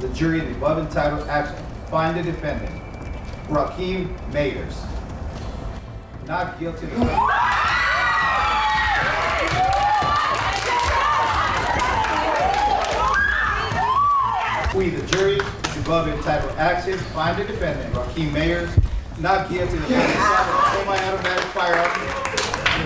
the jury in the above entitled action find the defendant, Raheem Mayers, not guilty of the We, the jury, the above entitled action find the defendant, Raheem Mayers, not guilty of the semi-automatic firearm.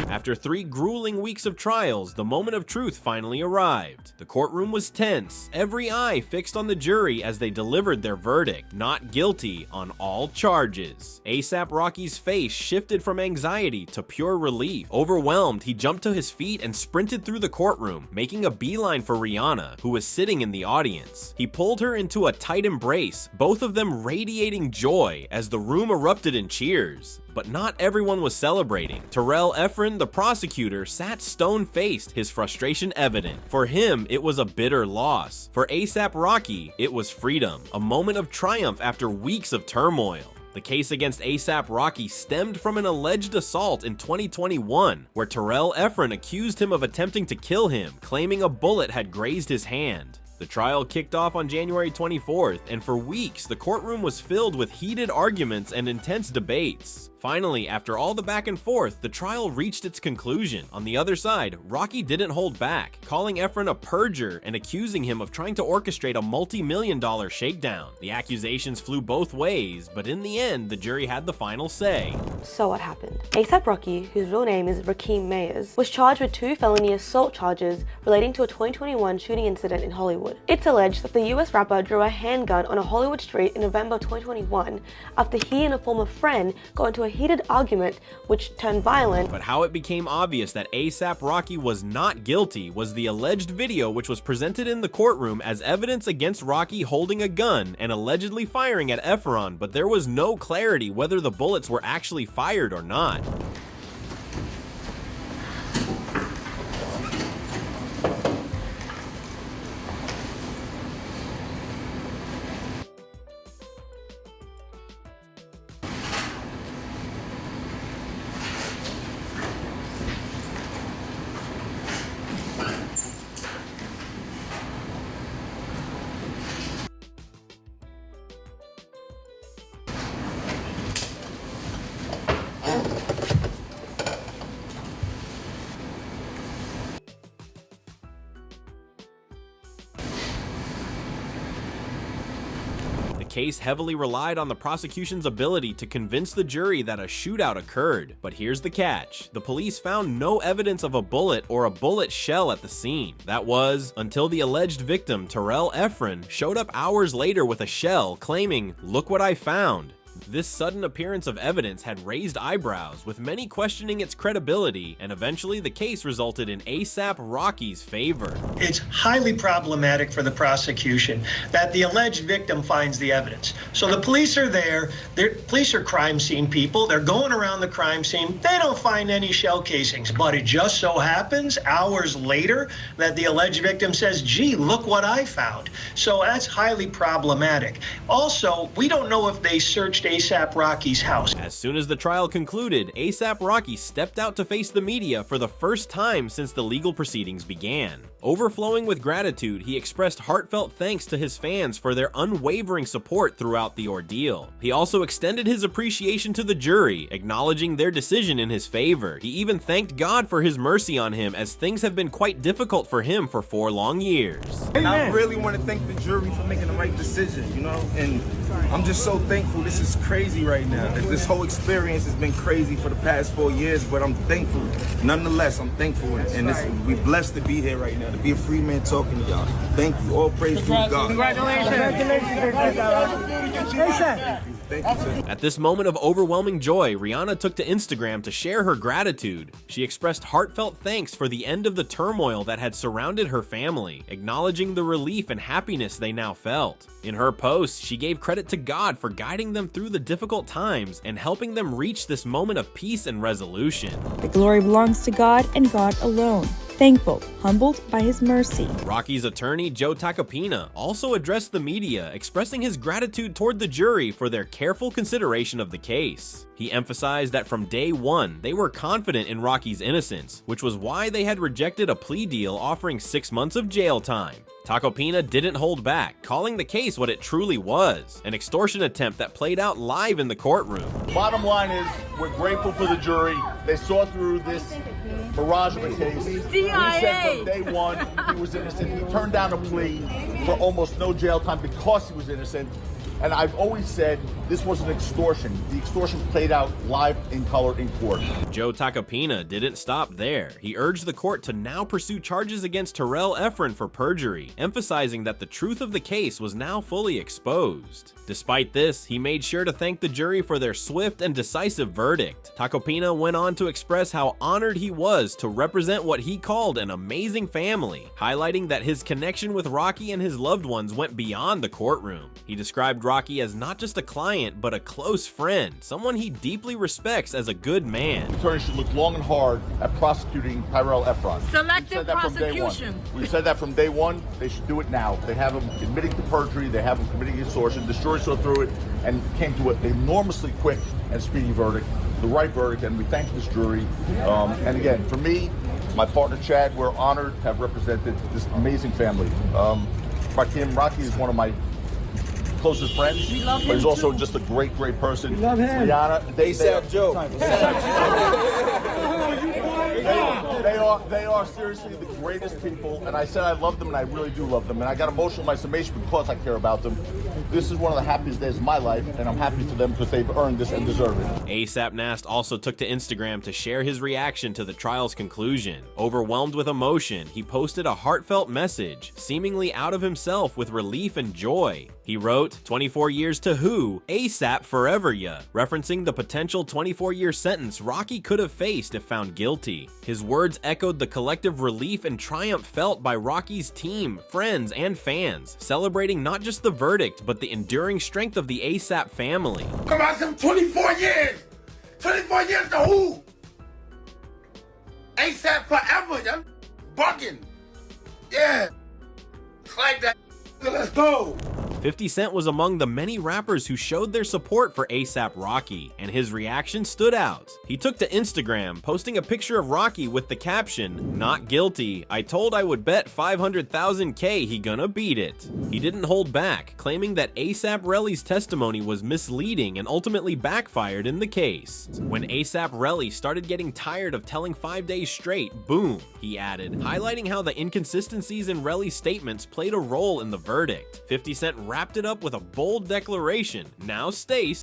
After 3 grueling weeks of trials, the moment of truth finally arrived. The courtroom was tense, every eye fixed on the jury as they delivered their verdict, not guilty on all charges. A$AP Rocky's face shifted from anxiety to pure relief. Overwhelmed, he jumped to his feet and sprinted through the courtroom, making a beeline for Rihanna, who was sitting in the audience. He pulled her into a tight embrace, both of them radiating joy as the room erupted in cheers. But not everyone was celebrating. Terrell Efron, the prosecutor, sat stone-faced, his frustration evident. For him, it was a bitter loss. For A$AP Rocky, it was freedom, a moment of triumph after weeks of turmoil. The case against A$AP Rocky stemmed from an alleged assault in 2021, where Terrell Efron accused him of attempting to kill him, claiming a bullet had grazed his hand. The trial kicked off on January 24th, and for weeks, the courtroom was filled with heated arguments and intense debates. Finally, after all the back and forth, the trial reached its conclusion. On the other side, Rocky didn't hold back, calling Efron a perjurer and accusing him of trying to orchestrate a multi-million-dollar shakedown. The accusations flew both ways, but in the end, the jury had the final say. So what happened? A$AP Rocky, whose real name is Raheem Mayers, was charged with 2 felony assault charges relating to a 2021 shooting incident in Hollywood. It's alleged that the US rapper drew a handgun on a Hollywood street in November 2021 after he and a former friend got into a heated argument which turned violent. But how it became obvious that A$AP Rocky was not guilty was the alleged video which was presented in the courtroom as evidence against Rocky holding a gun and allegedly firing at Efron, but there was no clarity whether the bullets were actually fired or not. The case heavily relied on the prosecution's ability to convince the jury that a shootout occurred. But here's the catch. The police found no evidence of a bullet or a bullet shell at the scene. That was, until the alleged victim, Terrell Efron, showed up hours later with a shell, claiming, "Look what I found." This sudden appearance of evidence had raised eyebrows, with many questioning its credibility, and eventually the case resulted in A$AP Rocky's favor. It's highly problematic for the prosecution that the alleged victim finds the evidence. So the police are there, police are crime scene people, they're going around the crime scene, they don't find any shell casings, but it just so happens hours later that the alleged victim says, "Gee, look what I found." So that's highly problematic. Also, we don't know if they searched A$AP Rocky's house. As soon as the trial concluded, A$AP Rocky stepped out to face the media for the first time since the legal proceedings began. Overflowing with gratitude, he expressed heartfelt thanks to his fans for their unwavering support throughout the ordeal. He also extended his appreciation to the jury, acknowledging their decision in his favor. He even thanked God for his mercy on him, as things have been quite difficult for him for 4 long years. And I really want to thank the jury for making the right decision, you know, and I'm just so thankful. This is crazy right now. This whole experience has been crazy for the past 4 years, but I'm thankful. Nonetheless, I'm thankful, and we're blessed to be here right now, to be a free man talking to y'all. Thank you. All praise to God. Congratulations. Thank you, sir. At this moment of overwhelming joy, Rihanna took to Instagram to share her gratitude. She expressed heartfelt thanks for the end of the turmoil that had surrounded her family, acknowledging the relief and happiness they now felt. In her post, she gave credit to God for guiding them through the difficult times and helping them reach this moment of peace and resolution. The glory belongs to God and God alone. thankful, humbled by his mercy. Rocky's attorney, Joe Tacopina, also addressed the media, expressing his gratitude toward the jury for their careful consideration of the case. He emphasized that from day one, they were confident in Rocky's innocence, which was why they had rejected a plea deal offering 6 months of jail time. Tacopina didn't hold back, calling the case what it truly was, an extortion attempt that played out live in the courtroom. Bottom line is, we're grateful for the jury. They saw through this barrage of a case. We said from day one he was innocent. He turned down a plea for almost no jail time because he was innocent. And I've always said this was an extortion. The extortion played out live in color in court. Joe Tacopina didn't stop there. He urged the court to now pursue charges against Terrell Efron for perjury, emphasizing that the truth of the case was now fully exposed. Despite this, he made sure to thank the jury for their swift and decisive verdict. Tacopina went on to express how honored he was to represent what he called an amazing family, highlighting that his connection with Rocky and his loved ones went beyond the courtroom. He described Rocky as not just a client, but a close friend, someone he deeply respects as a good man. Attorneys should look long and hard at prosecuting Tyrell Efron. Selective prosecution. We said that from day one. They should do it now. They have him admitting to perjury. They have him committing extortion. The jury saw through it and came to an enormously quick and speedy verdict, the right verdict, and we thank this jury. And again, for me, my partner Chad, we're honored to have represented this amazing family. Rocky is one of my closest friends, but he's also just a great person. We love him. Rihanna, they are seriously the greatest people, and I said I love them, and I really do love them, and I got emotional in my summation because I care about them. This is one of the happiest days of my life, and I'm happy for them because they've earned this and deserve it. ASAP Nast also took to Instagram to share his reaction to the trial's conclusion. Overwhelmed with emotion, he posted a heartfelt message, seemingly out of himself with relief and joy. He wrote, 24 years to who? ASAP forever ya, referencing the potential 24-year sentence Rocky could have faced if found guilty. His words echoed the collective relief and triumph felt by Rocky's team, friends, and fans, celebrating not just the verdict, but the enduring strength of the ASAP family. Come on, some 24 years! 24 years to who? ASAP forever, y'all bugging. Yeah. It's like that. Let's go. 50 Cent was among the many rappers who showed their support for ASAP Rocky, and his reaction stood out. He took to Instagram, posting a picture of Rocky with the caption, "Not guilty. I told I would bet 500,000K he gonna beat it." He didn't hold back, claiming that ASAP Relly's testimony was misleading and ultimately backfired in the case. When ASAP Relly started getting tired of telling 5 days straight, boom, he added, highlighting how the inconsistencies in Relly's statements played a role in the verdict. 50 Cent wrapped it up with a bold declaration, now stay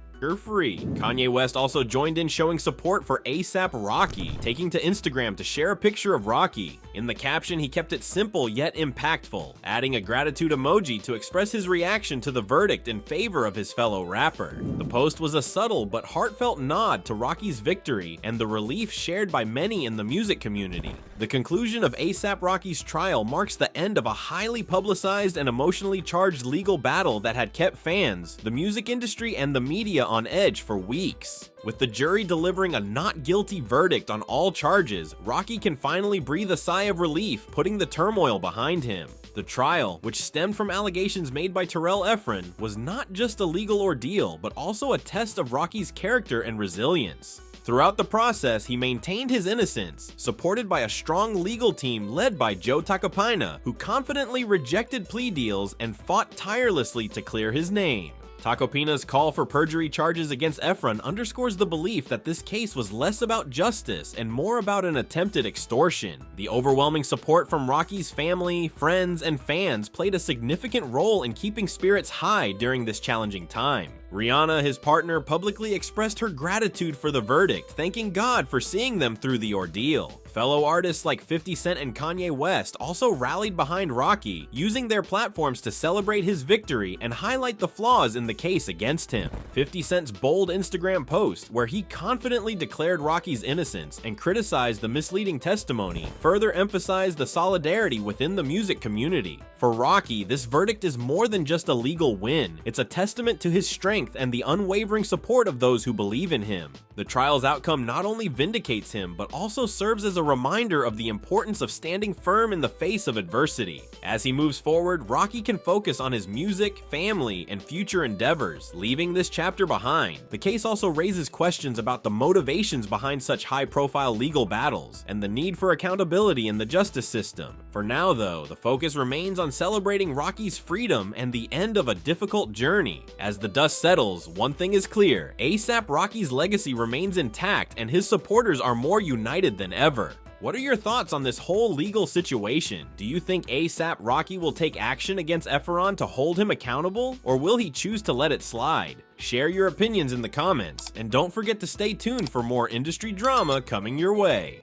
free. Kanye West also joined in showing support for ASAP Rocky, taking to Instagram to share a picture of Rocky. In the caption, he kept it simple yet impactful, adding a gratitude emoji to express his reaction to the verdict in favor of his fellow rapper. The post was a subtle but heartfelt nod to Rocky's victory and the relief shared by many in the music community. The conclusion of ASAP Rocky's trial marks the end of a highly publicized and emotionally charged legal battle that had kept fans, the music industry, and the media on edge for weeks. With the jury delivering a not guilty verdict on all charges, Rocky can finally breathe a sigh of relief, putting the turmoil behind him. The trial, which stemmed from allegations made by Terrell Efron, was not just a legal ordeal, but also a test of Rocky's character and resilience. Throughout the process, he maintained his innocence, supported by a strong legal team led by Joe Tacopina, who confidently rejected plea deals and fought tirelessly to clear his name. Tacopina's call for perjury charges against Efron underscores the belief that this case was less about justice and more about an attempted extortion. The overwhelming support from Rocky's family, friends, and fans played a significant role in keeping spirits high during this challenging time. Rihanna, his partner, publicly expressed her gratitude for the verdict, thanking God for seeing them through the ordeal. Fellow artists like 50 Cent and Kanye West also rallied behind Rocky, using their platforms to celebrate his victory and highlight the flaws in the case against him. 50 Cent's bold Instagram post, where he confidently declared Rocky's innocence and criticized the misleading testimony, further emphasized the solidarity within the music community. For For Rocky, this verdict is more than just a legal win. It's a testament to his strength and the unwavering support of those who believe in him. The trial's outcome not only vindicates him, but also serves as a reminder of the importance of standing firm in the face of adversity. As he moves forward, Rocky can focus on his music, family, and future endeavors, leaving this chapter behind. The case also raises questions about the motivations behind such high-profile legal battles, and the need for accountability in the justice system. For now, though, the focus remains on celebrating Rocky's freedom and the end of a difficult journey. As the dust settles, one thing is clear: ASAP Rocky's legacy remains intact, and his supporters are more united than ever. What are your thoughts on this whole legal situation? Do you think ASAP Rocky will take action against Efferon to hold him accountable, or will he choose to let it slide? Share your opinions in the comments, and don't forget to stay tuned for more industry drama coming your way.